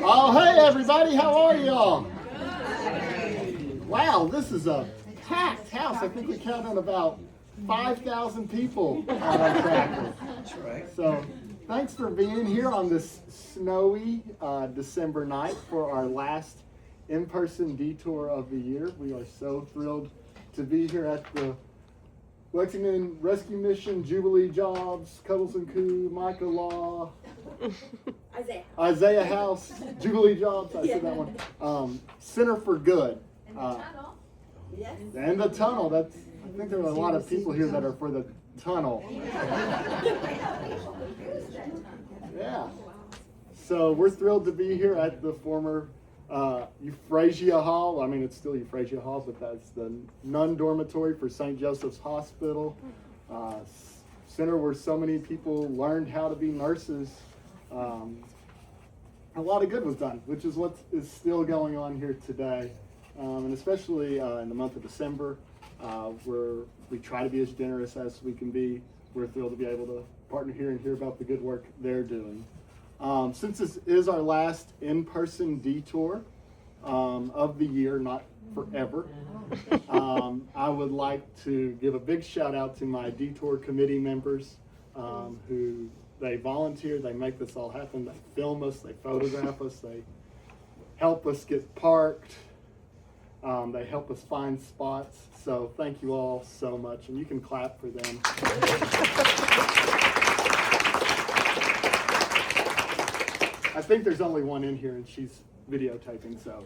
Oh, hey everybody, how are y'all? Wow, this is a packed house. I think we counted about 5,000 people on our tractor. That's right. So thanks for being here on this snowy December night for our last in-person detour of the year. We are so thrilled to be here at the Lexington Rescue Mission, Jubilee Jobs, Cuddles Coo, Micah Law, Isaiah House, Jubilee Jobs, I said that one. Center for Good. And the tunnel. I think there are a lot of people here that are for the tunnel. Yeah. So we're thrilled to be here at the former Euphrasia Hall. I mean, it's still Euphrasia Hall, but that's the nun dormitory for St. Joseph's Hospital. Center where so many people learned how to be nurses. A lot of good was done, which is what is still going on here today. And especially in the month of December, where we try to be as generous as we can be. We're thrilled to be able to partner here and hear about the good work they're doing. Since this is our last in-person detour of the year, not forever, I would like to give a big shout out to my detour committee members who they volunteer, they make this all happen, they film us, they photograph us, they help us get parked, they help us find spots. So thank you all so much, and you can clap for them. I think there's only one in here, and she's videotaping, so.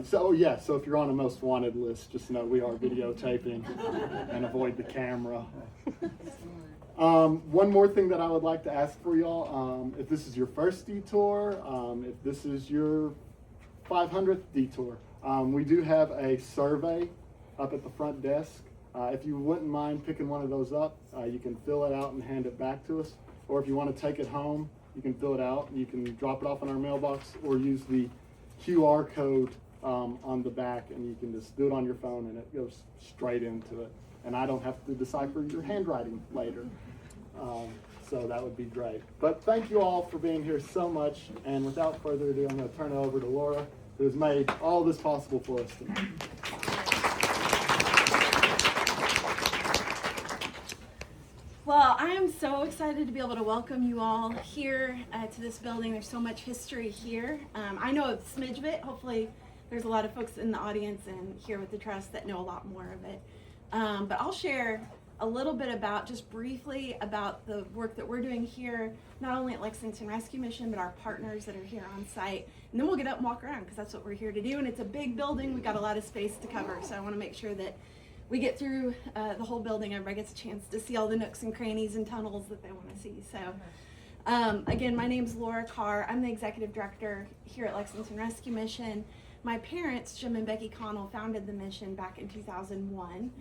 So if you're on a most wanted list, just know we are videotaping and avoid the camera. One more thing that I would like to ask for y'all, if this is your first detour, if this is your 500th detour, we do have a survey up at the front desk. If you wouldn't mind picking one of those up, you can fill it out and hand it back to us. Or if you want to take it home, you can fill it out. You can drop it off in our mailbox or use the QR code on the back, and you can just do it on your phone and it goes straight into it. And I don't have to decipher your handwriting later. So that would be great. But thank you all for being here so much. And without further ado, I'm going to turn it over to Laura, who has made all this possible for us tonight. Well, I am so excited to be able to welcome you all here to this building. There's so much history here. I know a smidge of it. Hopefully there's a lot of folks in the audience and here with the trust that know a lot more of it. But I'll share a little bit just briefly about the work that we're doing here, not only at Lexington Rescue Mission, but our partners that are here on site. And then we'll get up and walk around because that's what we're here to do. And it's a big building. We've got a lot of space to cover. So I want to make sure that we get through the whole building. Everybody gets a chance to see all the nooks and crannies and tunnels that they want to see. So again, my name's Laura Carr. I'm the executive director here at Lexington Rescue Mission. My parents, Jim and Becky Connell, founded the mission back in 2001.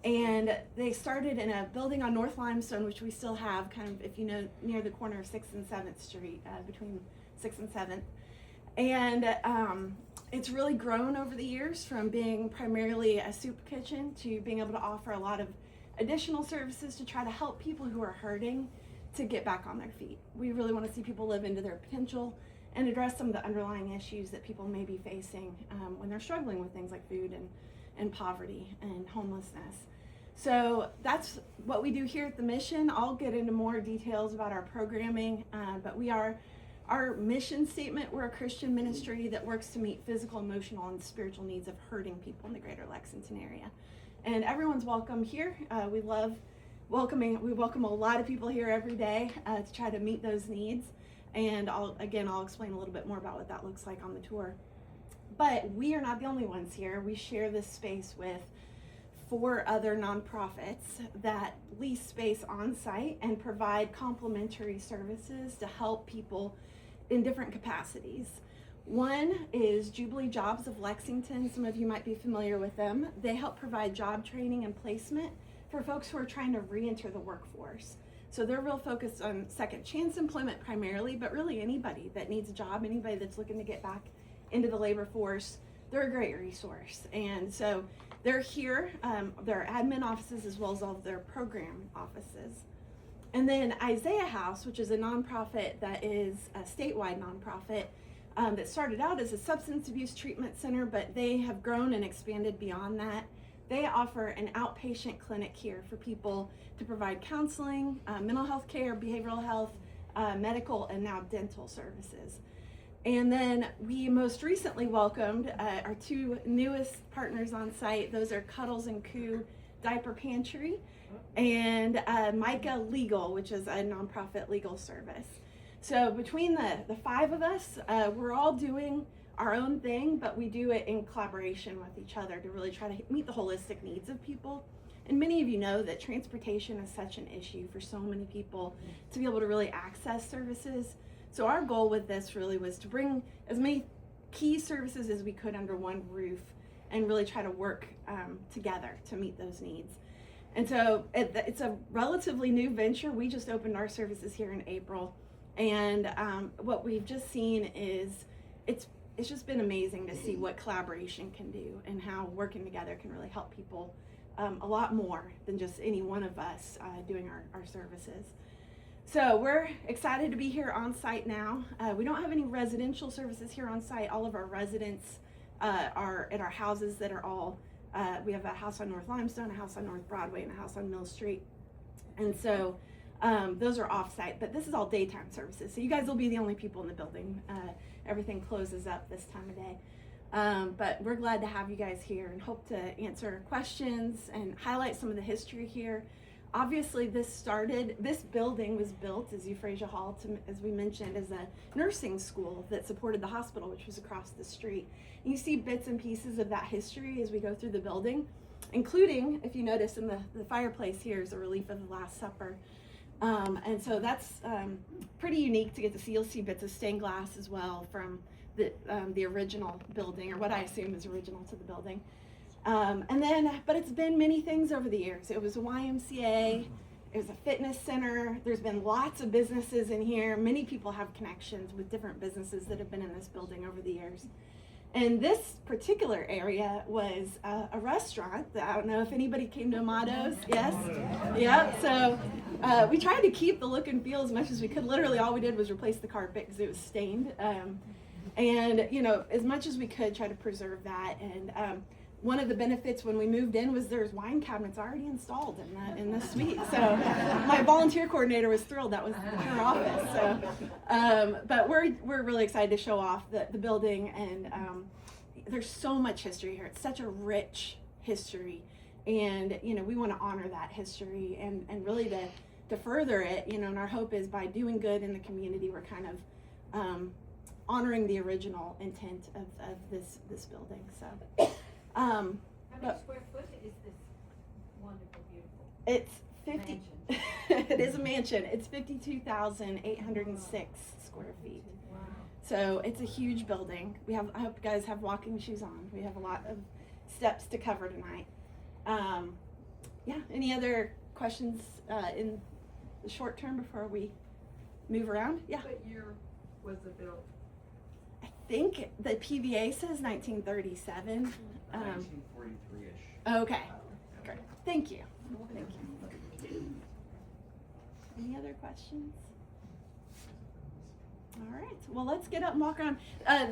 And they started in a building on North Limestone, which we still have, kind of, if you know, near the corner of 6th and 7th Street, between 6th and 7th. And it's really grown over the years from being primarily a soup kitchen to being able to offer a lot of additional services to try to help people who are hurting to get back on their feet. We really want to see people live into their potential and address some of the underlying issues that people may be facing when they're struggling with things like food and poverty and homelessness. So that's what we do here at the mission. I'll get into more details about our programming, but our mission statement, we're a Christian ministry that works to meet physical, emotional, and spiritual needs of hurting people in the greater Lexington area. And everyone's welcome here. We love welcoming. We welcome a lot of people here every day to try to meet those needs. And I'll explain a little bit more about what that looks like on the tour. But we are not the only ones here. We share this space with 4 other nonprofits that lease space on site and provide complimentary services to help people in different capacities. One is Jubilee Jobs of Lexington. Some of you might be familiar with them. They help provide job training and placement for folks who are trying to re-enter the workforce. So they're real focused on second chance employment primarily, but really anybody that needs a job, anybody that's looking to get back into the labor force, they're a great resource. And so They're here, their admin offices as well as all of their program offices. And then Isaiah House, which is a nonprofit that is a statewide nonprofit that started out as a substance abuse treatment center, but they have grown and expanded beyond that. They offer an outpatient clinic here for people to provide counseling, mental health care, behavioral health, medical, and now dental services. And then we most recently welcomed our two newest partners on site. Those are Cuddles Coo Diaper Pantry and Micah Legal, which is a nonprofit legal service. So between the five of us, we're all doing our own thing, but we do it in collaboration with each other to really try to meet the holistic needs of people. And many of you know that transportation is such an issue for so many people to be able to really access services. So our goal with this really was to bring as many key services as we could under one roof and really try to work together to meet those needs. And so it's a relatively new venture. We just opened our services here in April. And what we've just seen is it's just been amazing to see what collaboration can do and how working together can really help people a lot more than just any one of us doing our services. So we're excited to be here on site now. We don't have any residential services here on site. All of our residents are at our houses that are all, we have a house on North Limestone, a house on North Broadway, and a house on Mill Street. And so those are off site, but this is all daytime services. So you guys will be the only people in the building. Everything closes up this time of day. But we're glad to have you guys here and hope to answer questions and highlight some of the history here. Obviously, this building was built as Euphrasia Hall, as we mentioned, as a nursing school that supported the hospital, which was across the street. And you see bits and pieces of that history as we go through the building, including, if you notice in the fireplace here is a relief of the Last Supper. And so that's pretty unique to get to see. You'll see bits of stained glass as well from the original building, or what I assume is original to the building. But it's been many things over the years. It was a YMCA, it was a fitness center. There's been lots of businesses in here. Many people have connections with different businesses that have been in this building over the years. And this particular area was a restaurant. I don't know if anybody came to Amato's. Yes? Yeah. So we tried to keep the look and feel as much as we could. Literally all we did was replace the carpet because it was stained. And, you know, as much as we could, try to preserve that. And one of the benefits when we moved in was there's wine cabinets already installed in the suite. So my volunteer coordinator was thrilled. That was her office. So, but we're really excited to show off the building, and there's so much history here. It's such a rich history, and you know we want to honor that history and really to further it. You know, and our hope is by doing good in the community, we're kind of honoring the original intent of this building. So. How many square foot is this wonderful, beautiful? It's 50. It is a mansion. It's 52,806 square feet. Wow. So it's a huge building. I hope you guys have walking shoes on. We have a lot of steps to cover tonight. Yeah. Any other questions in the short term before we move around? Yeah. What year was it built? I think the PVA says 1937. 1943-ish. Okay, great. Thank you. Thank you. Any other questions? All right, well, let's get up and walk around.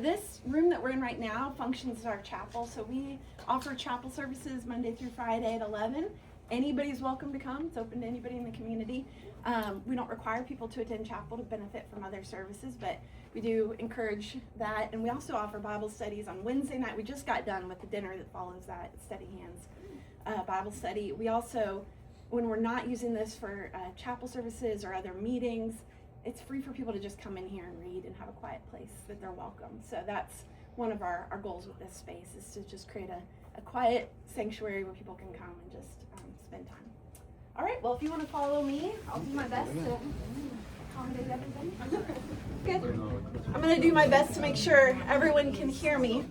This room that we're in right now functions as our chapel. So we offer chapel services Monday through Friday at 11. Anybody's welcome to come. It's open to anybody in the community. We don't require people to attend chapel to benefit from other services, but we do encourage that. And we also offer Bible studies on Wednesday night. We just got done with the dinner that follows that, Steady Hands Bible study. We also, when we're not using this for chapel services or other meetings, it's free for people to just come in here and read and have a quiet place that they're welcome. So that's one of our goals with this space, is to just create a quiet sanctuary where people can come and just spend time. All right, well, if you want to follow me, I'll do my best to accommodate everybody. Good. I'm going to do my best to make sure everyone can hear me.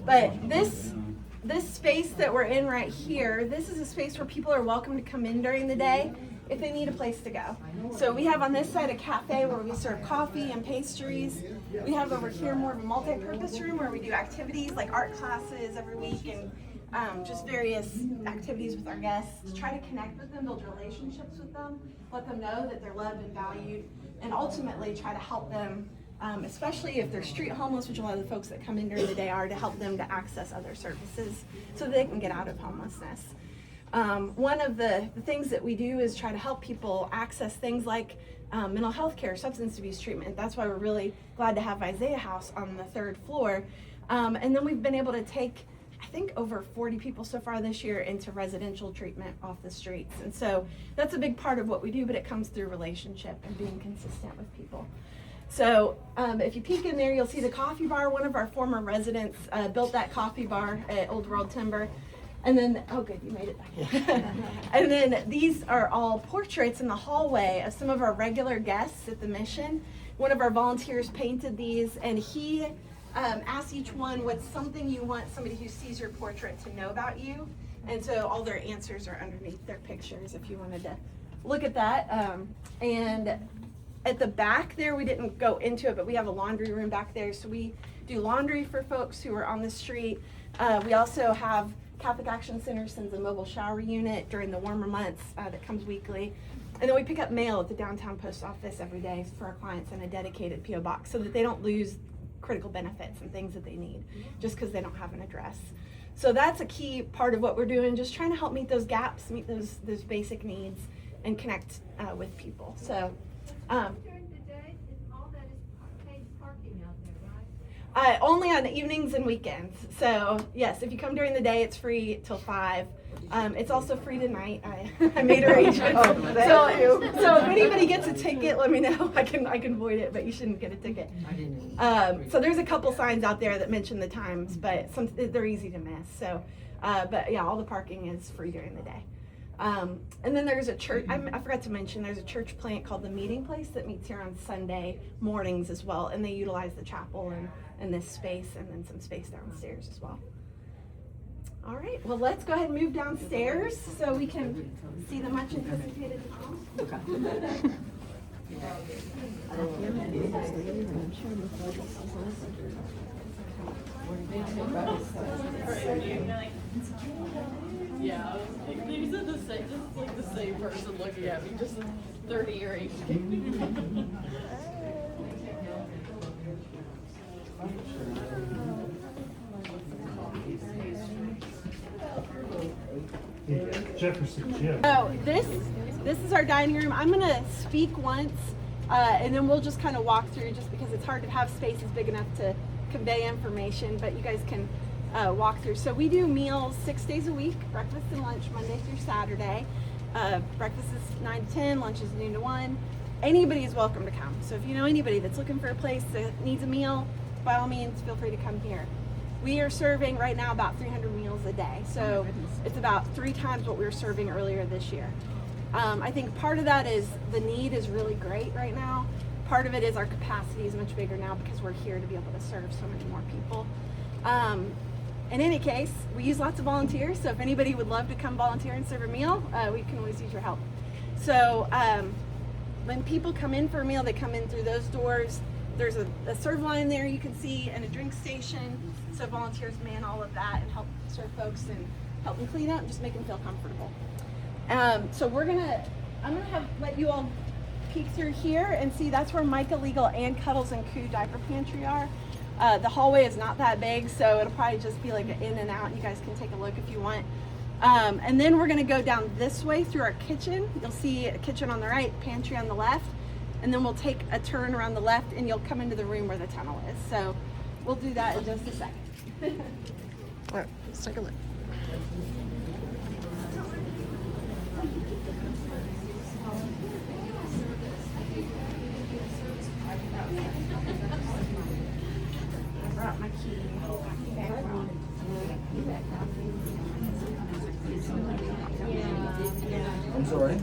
But this space that we're in right here, this is a space where people are welcome to come in during the day if they need a place to go. So we have on this side a cafe where we serve coffee and pastries. We have over here more of a multi-purpose room where we do activities like art classes every week and just various activities with our guests. Try to connect with them, build relationships with them, let them know that they're loved and valued, and ultimately try to help them, especially if they're street homeless, which a lot of the folks that come in during the day are, to help them to access other services so that they can get out of homelessness. One of the things that we do is try to help people access things like mental health care, substance abuse treatment. That's why we're really glad to have Isaiah House on the 3rd floor. And then we've been able to take, I think, over 40 people so far this year into residential treatment off the streets. And so that's a big part of what we do, but it comes through relationship and being consistent with people. So if you peek in there, you'll see the coffee bar. One of our former residents built that coffee bar at Old World Timber. And then, oh good, you made it back. And then these are all portraits in the hallway of some of our regular guests at the mission. One of our volunteers painted these, and he asked each one what's something you want somebody who sees your portrait to know about you. And so all their answers are underneath their pictures if you wanted to look at that. And at the back there, we didn't go into it, but we have a laundry room back there. So we do laundry for folks who are on the street. We also have Catholic Action Center sends a mobile shower unit during the warmer months that comes weekly. And then we pick up mail at the downtown post office every day for our clients in a dedicated P.O. box so that they don't lose critical benefits and things that they need just because they don't have an address. So that's a key part of what we're doing, just trying to help meet those gaps, meet those basic needs, and connect with people. So During the day, all that is paid parking out there, right? only on evenings and weekends. So yes, if you come during the day, it's free till 5. It's also free tonight. I made arrangements. So if anybody gets a ticket, let me know. I can void it, but you shouldn't get a ticket. So there's a couple signs out there that mention the times, but they're easy to miss. So, but yeah, all the parking is free during the day. And then there's a church, I forgot to mention, there's a church plant called the Meeting Place that meets here on Sunday mornings as well, and they utilize the chapel and this space, and then some space downstairs as well. All right, well, let's go ahead and move downstairs so we can see the much anticipated house. Yeah, these are the same, just like the same person looking at me, just 30 or 80. Jefferson Gym. So this is our dining room. I'm gonna speak once, and then we'll just kind of walk through, just because it's hard to have spaces big enough to convey information, but you guys can walk through. So we do meals 6 days a week, breakfast and lunch Monday through Saturday. Breakfast is 9 to 10, lunch is noon to 1. Anybody is welcome to come. So if you know anybody that's looking for a place that needs a meal, by all means, feel free to come here. We are serving right now about 300 meals a day. So it's about 3 times what we were serving earlier this year. I think part of that is the need is really great right now. Part of it is our capacity is much bigger now because we're here to be able to serve so many more people. In any case, we use lots of volunteers. So if anybody would love to come volunteer and serve a meal, we can always use your help. So when people come in for a meal, they come in through those doors. There's a serve line there you can see, and a drink station. So volunteers man all of that and help serve folks and help them clean up and just make them feel comfortable. So I'm gonna let you all peek through here and see that's where Micah Legal and Cuddles Coo Diaper Pantry are. The hallway is not that big, so it'll probably just be like an in and out. You guys can take a look if you want. And then we're gonna go down this way through our kitchen. You'll see a kitchen on the right, pantry on the left, and then we'll take a turn around the left and you'll come into the room where the tunnel is. So we'll do that in just a second. All right, let's take a look. I brought my key. I'm sorry.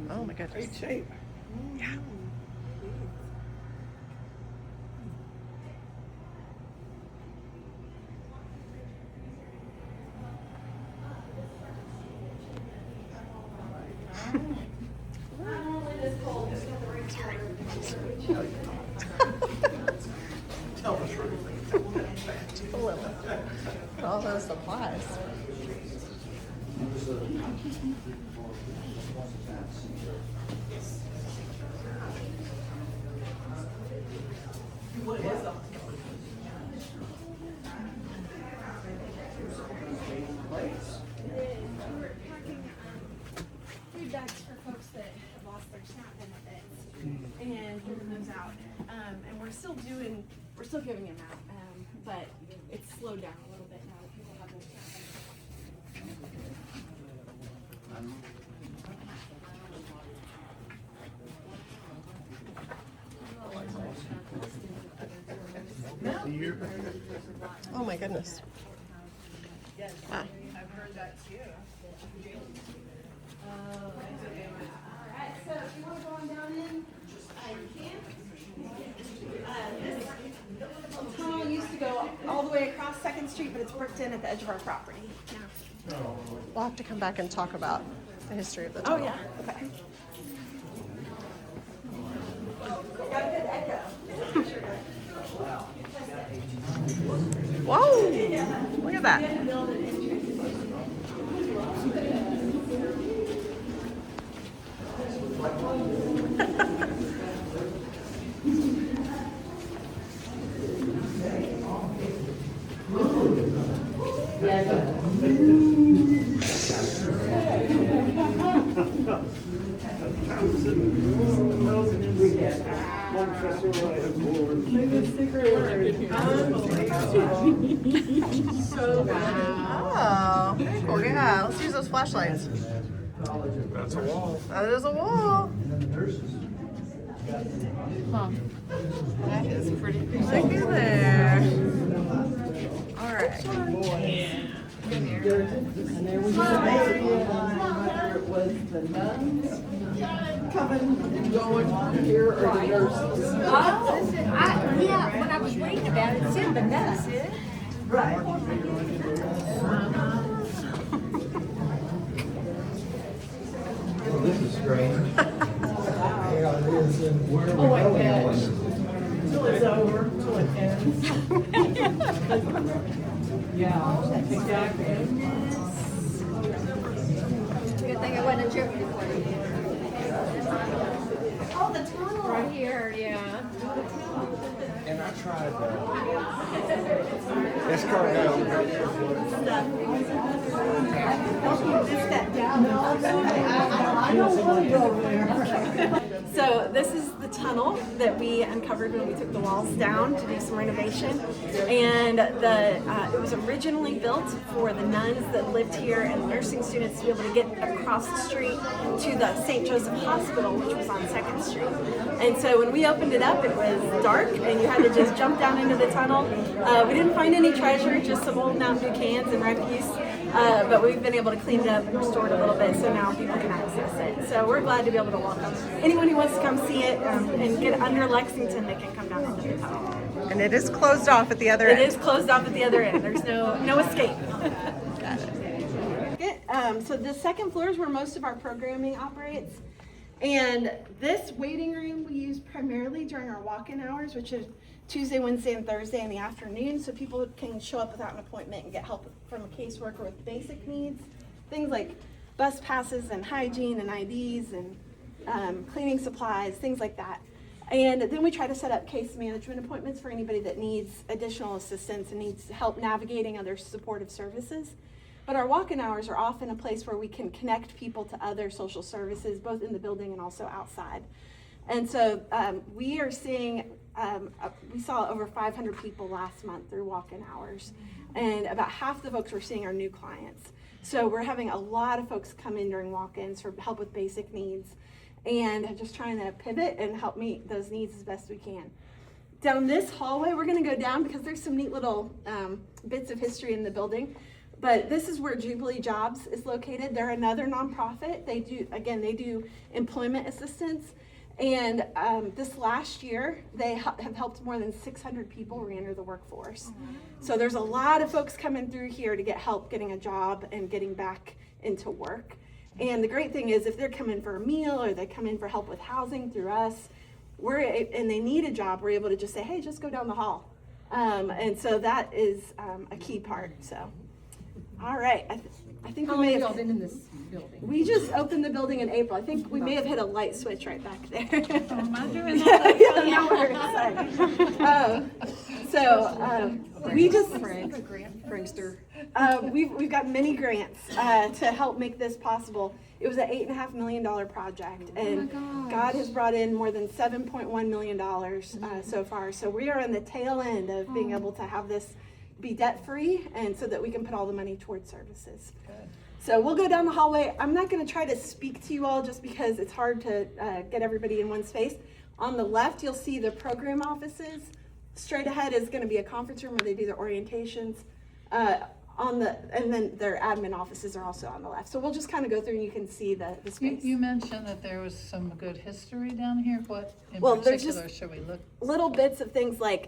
Oh my goodness. Great shape. Yeah. All those supplies. Food bags for folks that have lost their SNAP benefits and giving those out. And we're still giving them out, but it's slowed down a little bit now that people have their SNAP Oh my goodness. Ah. I've heard that too. Alright, so if you want to go on down in, you can. This tunnel used to go all the way across 2nd Street, but it's bricked in at the edge of our property now. We'll have to come back and talk about the history of the Oh tunnel. yeah, okay. Got a good echo. Whoa! Look at that. Oh, very cool. Yeah, let's use those flashlights. That's a wall. That is a wall. That is pretty cool. Looky there. All right. And there was a basically whether it was the nuns coming and going here or the nurses. Yeah, when I was reading about it, it said the nuns. Right. Well, this is strange. Yeah, it is. And where are we I going? bet. Till it's over, till it ends. Yeah, exactly. Good thing I wasn't a trip before. Oh, the tunnel. Right here, yeah. And I tried this car down. I don't want to go there. So this is the tunnel that we uncovered when we took the walls down to do some renovation, and it was originally built for the nuns that lived here and nursing students to be able to get across the street to the St. Joseph Hospital, which was on 2nd Street. And so when we opened it up, it was dark, and you had to just jump down into the tunnel. We didn't find any treasure, just some old Mountain Dew cans and refuse. But we've been able to clean it up and restore it a little bit, so now people can access it. So we're glad to be able to welcome anyone who wants to come see it and get under Lexington. They can come down into the tunnel. And it is closed off at the other end. It is closed off at the other end. There's no escape. Got it. So the 2nd floor is where most of our programming operates. And this waiting room we use primarily during our walk-in hours, which is Tuesday, Wednesday, and Thursday in the afternoon, so people can show up without an appointment and get help from a caseworker with basic needs. Things like bus passes and hygiene and IDs and cleaning supplies, things like that. And then we try to set up case management appointments for anybody that needs additional assistance and needs help navigating other supportive services. But our walk-in hours are often a place where we can connect people to other social services, both in the building and also outside. And so we are seeing, we saw over 500 people last month through walk-in hours. And about half the folks we're seeing are new clients. So we're having a lot of folks come in during walk-ins for help with basic needs and just trying to pivot and help meet those needs as best we can. Down this hallway, we're gonna go down because there's some neat little bits of history in the building. But this is where Jubilee Jobs is located. They're another nonprofit. They do employment assistance. And this last year, they have helped more than 600 people re-enter the workforce. So there's a lot of folks coming through here to get help getting a job and getting back into work. And the great thing is if they're coming for a meal or they come in for help with housing through us, and they need a job, we're able to just say, hey, just go down the hall. And so that is a key part. So, all right. I think How we long may have have y'all been in this building? We just opened the building in April. I think we may have hit a light switch right back there. Am I doing that? Yeah, we're excited. We just Prankster. we've got many grants to help make this possible. It was an $8.5 million project, and God has brought in more than $7.1 million so far. So we are on the tail end of being able to have this be debt-free, and so that we can put all the money towards services. So we'll go down the hallway. I'm not going to try to speak to you all just because it's hard to get everybody in one space. On the left, you'll see the program offices. Straight ahead is going to be a conference room where they do their orientations. And then their admin offices are also on the left. So we'll just kind of go through and you can see the space. You mentioned that there was some good history down here. What in There's particular just should we look? little bits of things like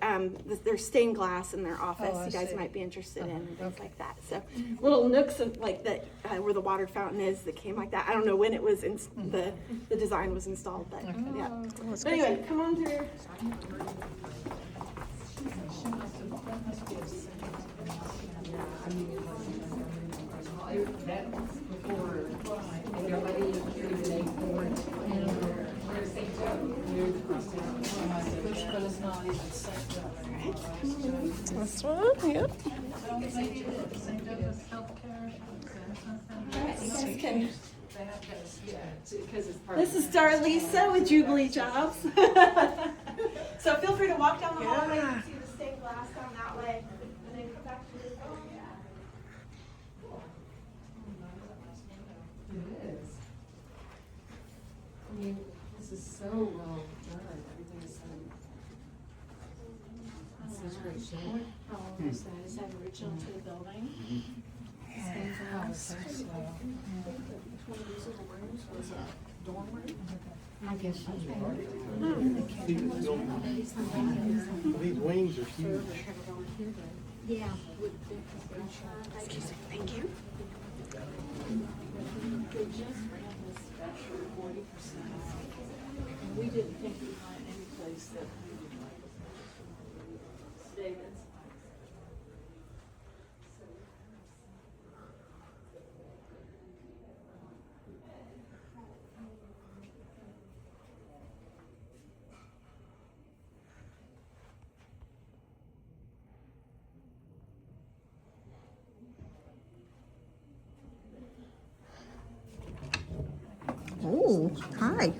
there's stained glass in their office. Oh, I you guys see. might be interested in and things Okay. like that. So little nooks of like that where the water fountain is that came like that. I don't know when it was the design was installed, but yeah. But anyway, come on through. But it's not even safe. This one, yep. This is Darlisa with Jubilee Jobs. So feel free to walk down the hallway and see the stained glass down that way, and then come back to this. Oh, yeah. Cool. It is. I mean, this is so well done. Everything is so. Such great shape. How old is that? Is that original to the building? I guess she's These wings are huge. Yeah. Excuse me. Thank you. They just ran this special 40%. And we didn't think we'd find any place that we would like David's. Oh, hi.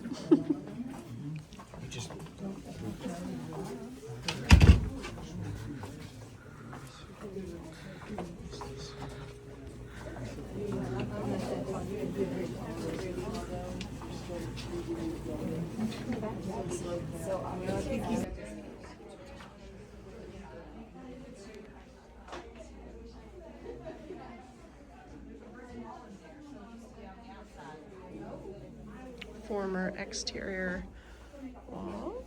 Former exterior wall.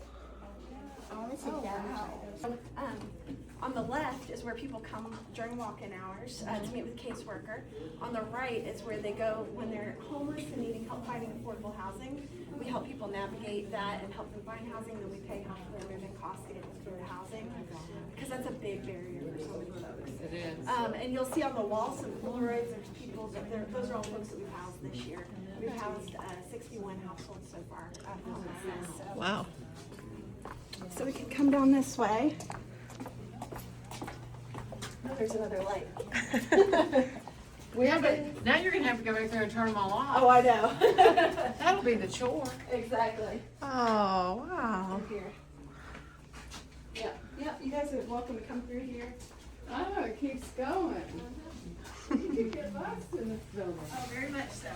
On the left is where people come during walk-in hours to meet with caseworker. On the right is where they go when they're homeless and needing help finding affordable housing. We help people navigate that and help them find housing, then we pay half of their moving costs to get them through to housing, because that's a big barrier for so many folks. It is. And you'll see on the wall some Polaroids. There's people those are all folks that we've housed this year. We've housed 61 households so far. So. Wow. So we can come down this way. Oh, there's another light. Now you're gonna have to go back there and turn them all off. Oh, I know. That'll be the chore. Exactly. Oh, wow. Here. Yeah, you guys are welcome to come through here. Oh, it keeps going. You could get lost in this building. Oh, very much so.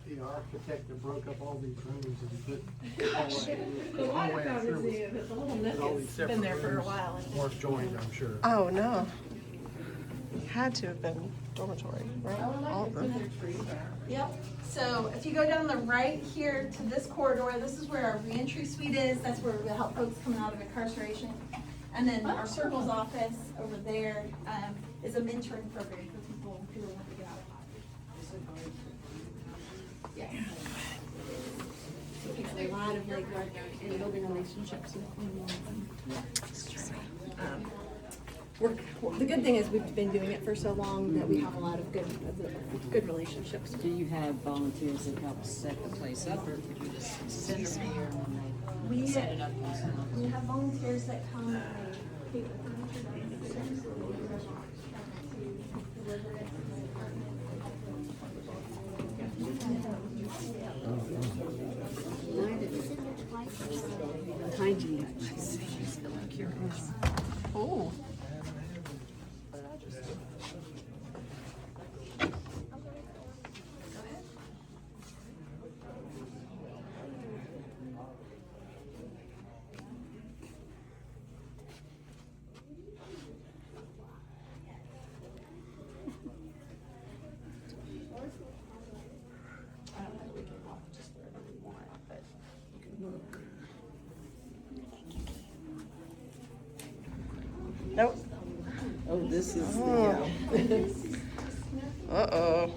Yeah, the architect that broke up all these rooms and put the hallway through with The whole nook all these has separate been there for a rooms, while. And more joined, I'm sure. Oh, no. Had to have been dormitory, right? All of them. Yep. So if you go down the right here to this corridor, this is where our reentry suite is. That's where we help folks coming out of incarceration. And then our circles office over there is a mentoring program for people who want to get out of poverty. Yes. So it takes a lot of legwork in building relationships with the good thing is we've been doing it for so long that we have a lot of good relationships. Do you have volunteers that help set the place up, or could you just send them here and We they set it up themselves? We have volunteers that come and they take the furniture downstairs to deliver it. Hygiene. Oh. Nope. Oh, this is Uh-oh.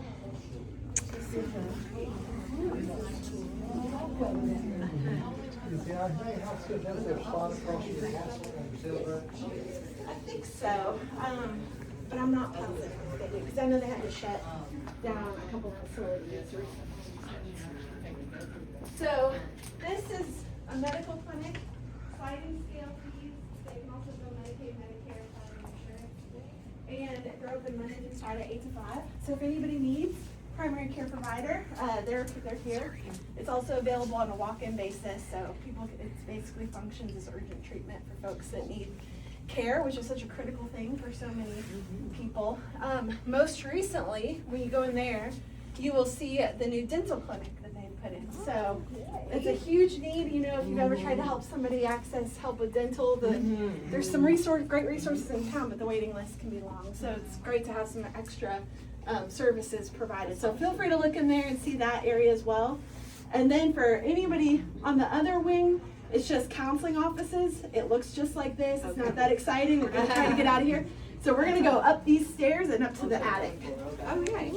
I think so, but I'm not positive if they do, because I know they had to shut down a couple of facilities recently. So this is a medical clinic, sliding scale fees. They can also bill Medicaid, Medicare, private insurance. And they're open Monday through Friday, 8 to 5. So if anybody needs primary care provider, they're here. It's also available on a walk-in basis, so it basically functions as urgent treatment for folks that need care, which is such a critical thing for so many people. Most recently, when you go in there, you will see the new dental clinic that they put in. So it's a huge need. You know, if you've ever tried to help somebody access help with dental, there's some great resources in town, but the waiting list can be long. So it's great to have some extra services provided. So feel free to look in there and see that area as well. And then for anybody on the other wing, it's just counseling offices. It looks just like this. It's not that exciting. We're going to try to get out of here. So we're going to go up these stairs and up to the attic. Okay.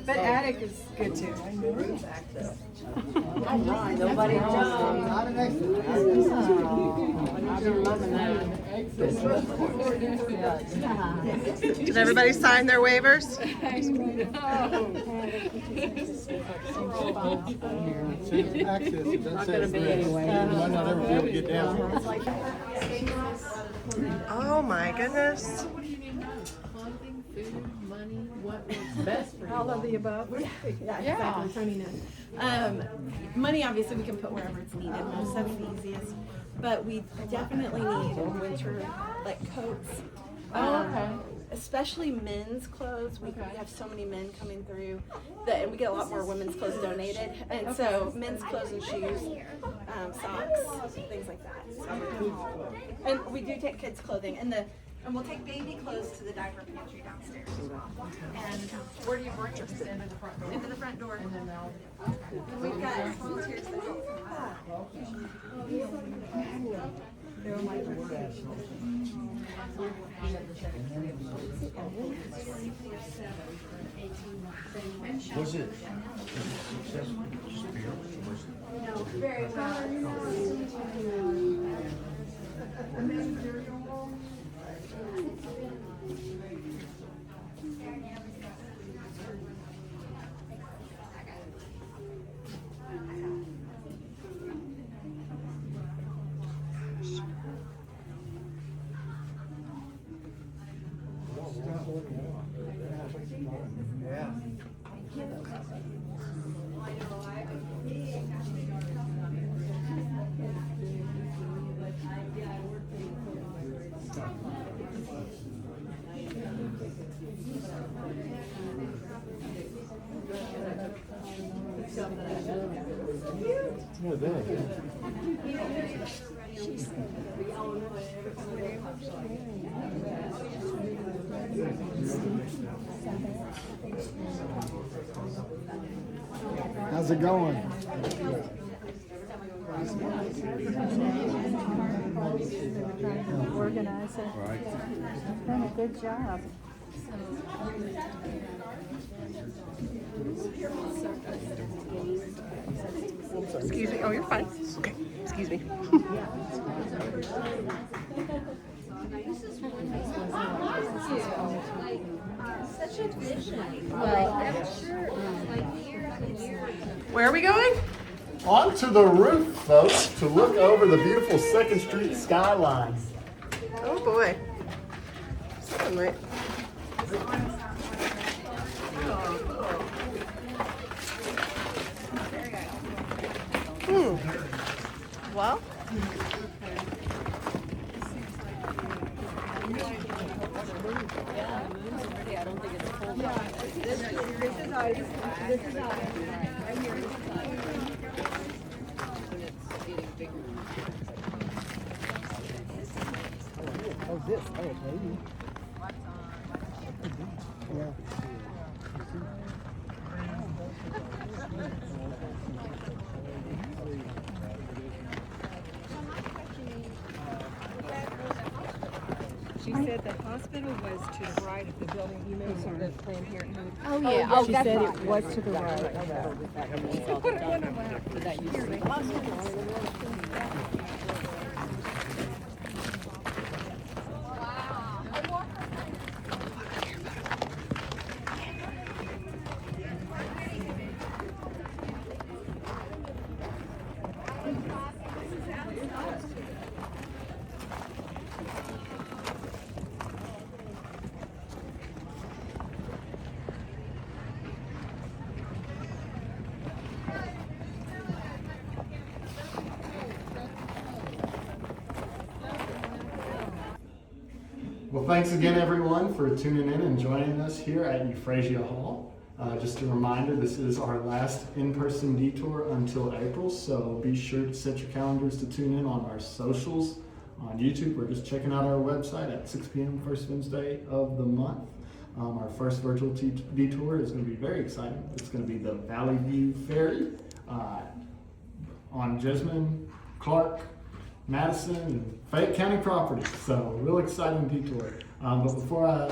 But attic is good too. I know access. Nobody Not an exit. I've been loving that. Did everybody sign their waivers? Access, it doesn't Not say gonna it's be there. anyway. You might not ever be able to get down. Oh my goodness. What do you need most? Clothing, food, money, what works best for you? All of the above. Yeah, exactly. Tony knows. Money, obviously, we can put wherever it's needed. Most that's the easiest. But we definitely need winter, like coats. Especially men's clothes. We have so many men coming through and we get a lot more women's clothes donated. And so men's clothes and shoes, socks, things like that. So, and we do take kids' clothing and we'll take baby clothes to the diaper pantry downstairs as well. And Where do you bring them? Just into the front door? into the front door. And then they'll. And we've got volunteers that help with that. Was it successful? Just beer? Or was it? No, very well. Yeah. How's it going? Organize it. Done a good job. Excuse me. Oh, you're fine. Okay. Excuse me. Such a vision. Well, I'm sure, like years and years. Where are we going? Onto the roof, folks, to look over the beautiful 2nd Street skyline. Oh boy. Something right. Well. Oh, this. Oh, maybe. Yeah. She said the hospital was to the right of the building. You know, the Planned Parenthood. Oh, yeah. Oh, She that's said right. it was to the right. Well, thanks again, everyone, for tuning in and joining us here at Euphrasia Hall. Just a reminder, this is our last in-person detour until April, so be sure to set your calendars to tune in on our socials on YouTube, or just checking out our website at 6 p.m. first Wednesday of the month. Our first virtual detour is going to be very exciting. It's going to be the Valley View Ferry on Jessamine, Clark, Madison, and Fayette County property. So, real exciting detour. But before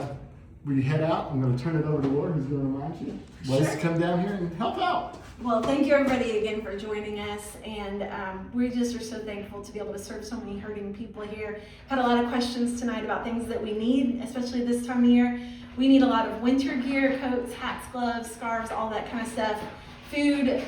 we head out, I'm going to turn it over to Laura, who's going to remind you ways to come down here and help out. Well, thank you everybody again for joining us, and we just are so thankful to be able to serve so many hurting people here. Had a lot of questions tonight about things that we need, especially this time of year. We need a lot of winter gear, coats, hats, gloves, scarves, all that kind of stuff. Food,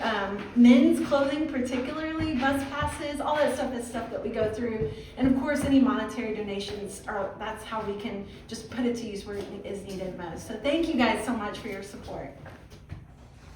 men's clothing particularly, bus passes, all that stuff is stuff that we go through. And of course, any monetary donations, that's how we can just put it to use where it is needed most. So thank you guys so much for your support.